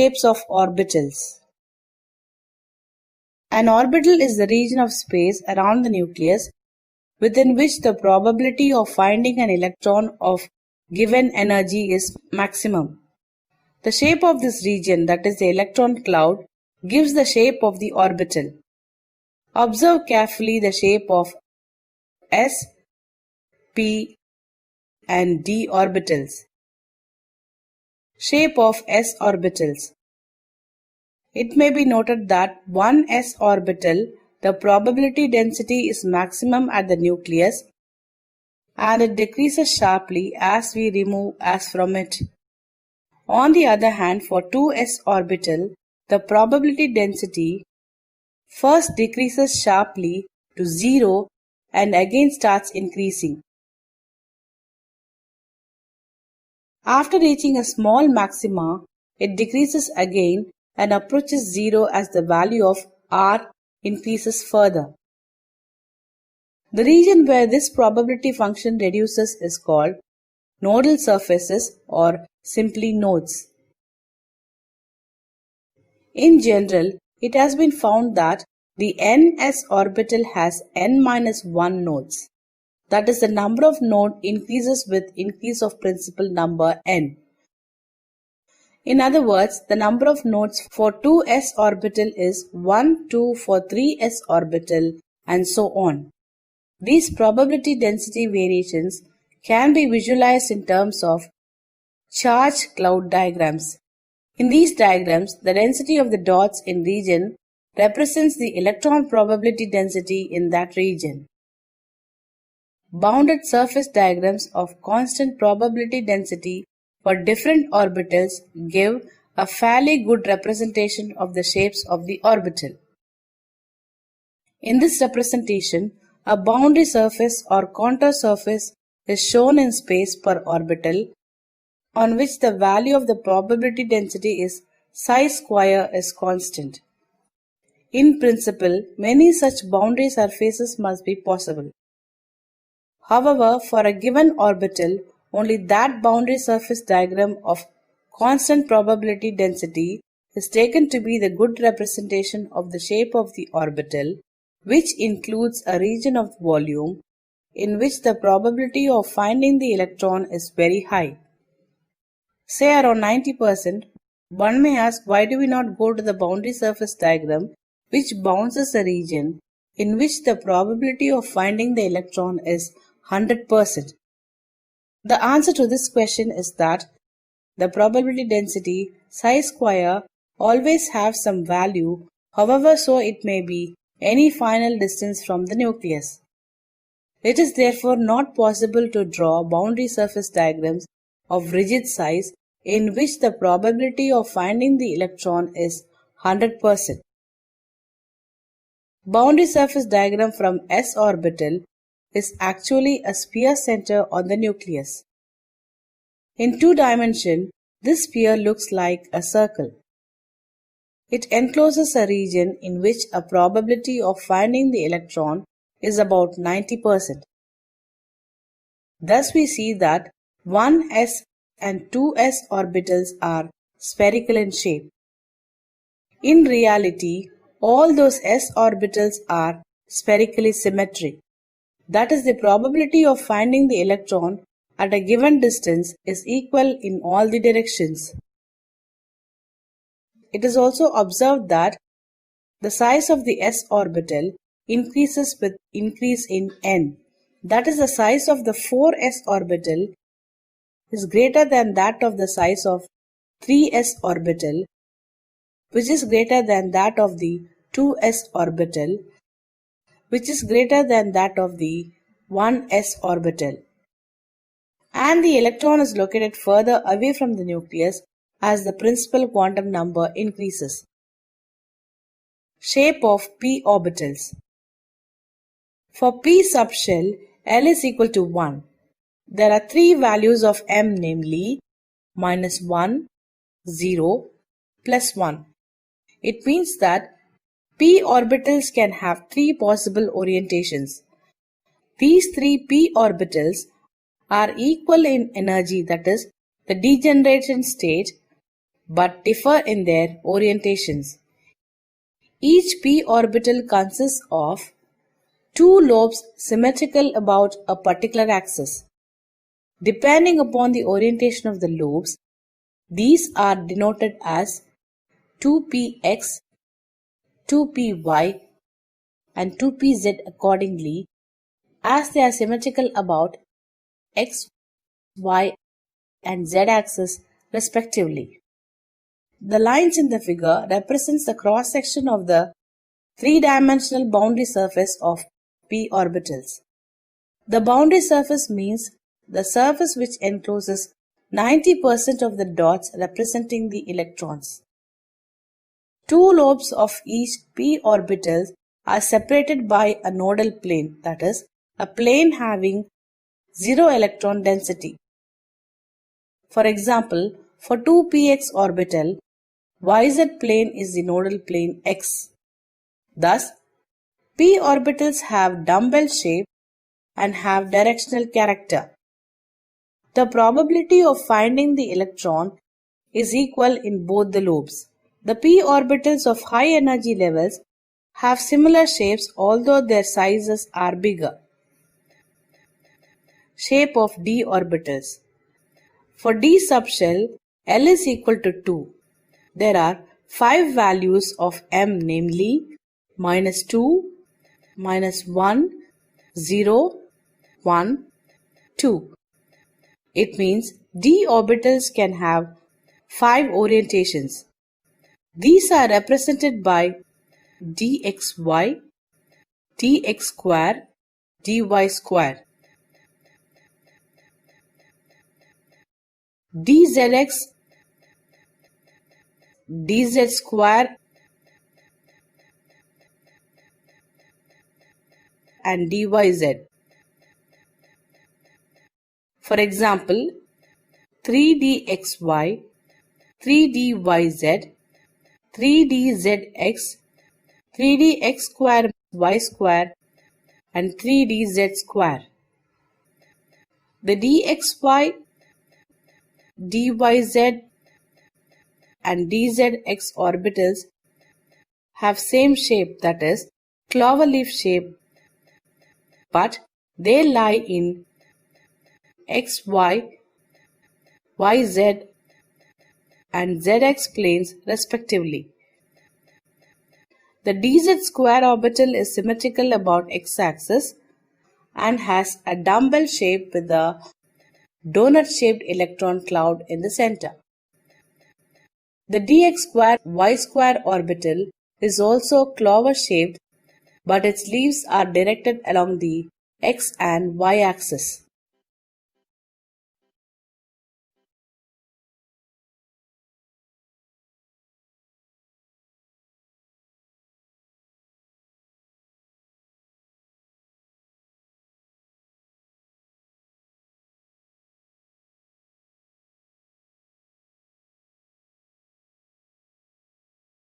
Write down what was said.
shapes of orbitals. An orbital is the region of space around the nucleus within which the probability of finding an electron of given energy is maximum. The shape of this region, that is the electron cloud, gives the shape of the orbital. Observe carefully the shape of s, p, and d orbitals. Shape of s orbitals. It may be noted that one s orbital, the probability density is maximum at the nucleus and it decreases sharply as we remove s from it. On the other hand, for 2s orbital, the probability density first decreases sharply to 0 and again starts increasing. After reaching a small maxima, it decreases again and approaches 0 as the value of r increases further. The region where this probability function reduces is called nodal surfaces or simply nodes. In general, it has been found that the ns orbital has n-1 nodes. That is, the number of nodes increases with increase of principal number n. In other words, the number of nodes for 2s orbital is 1, 2 for 3s orbital and so on. These probability density variations can be visualized in terms of charge cloud diagrams. In these diagrams, the density of the dots in region represents the electron probability density in that region. Bounded surface diagrams of constant probability density for different orbitals give a fairly good representation of the shapes of the orbital. In this representation, a boundary surface or contour surface is shown in space per orbital on which the value of the probability density is psi square is constant. In principle, many such boundary surfaces must be possible. However, for a given orbital, only that boundary surface diagram of constant probability density is taken to be the good representation of the shape of the orbital, which includes a region of volume in which the probability of finding the electron is very high. Say around 90%, one may ask, why do we not go to the boundary surface diagram which bounds a region in which the probability of finding the electron is 100%? The answer to this question is that the probability density psi square always has some value, however so it may be any final distance from the nucleus. It is therefore not possible to draw boundary surface diagrams of rigid size in which the probability of finding the electron is 100%. Boundary surface diagram from s orbital is actually a sphere center on the nucleus. In 2 dimensions, this sphere looks like a circle. It encloses a region in which a probability of finding the electron is about 90%. Thus we see that 1s and 2s orbitals are spherical in shape. In reality, all those s orbitals are spherically symmetric. That is, the probability of finding the electron at a given distance is equal in all the directions. It is also observed that the size of the s orbital increases with increase in n. That is, the size of the 4s orbital is greater than that of the size of 3s orbital, which is greater than that of the 2s orbital, which is greater than that of the 1s orbital. And the electron is located further away from the nucleus as the principal quantum number increases. Shape of p orbitals. For p subshell, L is equal to 1. There are 3 values of m, namely -1, 0, plus 1. It means that p orbitals can have 3 possible orientations. These 3 p orbitals are equal in energy, that is, the degeneration state, but differ in their orientations. Each p orbital consists of two lobes symmetrical about a particular axis. Depending upon the orientation of the lobes, these are denoted as 2px, 2py, and 2pz accordingly, as they are symmetrical about x, y, and z axis respectively. The lines in the figure represents the cross section of the three-dimensional boundary surface of p orbitals. The boundary surface means the surface which encloses 90% of the dots representing the electrons. Two lobes of each p orbital are separated by a nodal plane, that is, a plane having zero electron density. For example, for 2px orbital, yz plane is the nodal plane x. Thus, p orbitals have dumbbell shape and have directional character. The probability of finding the electron is equal in both the lobes. The p orbitals of high energy levels have similar shapes although their sizes are bigger. Shape of d orbitals. For d subshell, L is equal to 2. There are 5 values of m, namely -2, -1, 0, 1, 2. It means d orbitals can have 5 orientations. These are represented by dxy, dx square, dy square. Dzx, dz square, and dyz. For example, 3dxy, 3dyz, 3dzx, 3dx square y square, and 3dz square. The dxy, dyz, and dzx orbitals have same shape, that is cloverleaf shape, but they lie in xy, yz, and zx planes respectively. The dz square orbital is symmetrical about x-axis and has a dumbbell shape with a donut-shaped electron cloud in the center. The dx square y square orbital is also clover-shaped, but its leaves are directed along the x and y axis.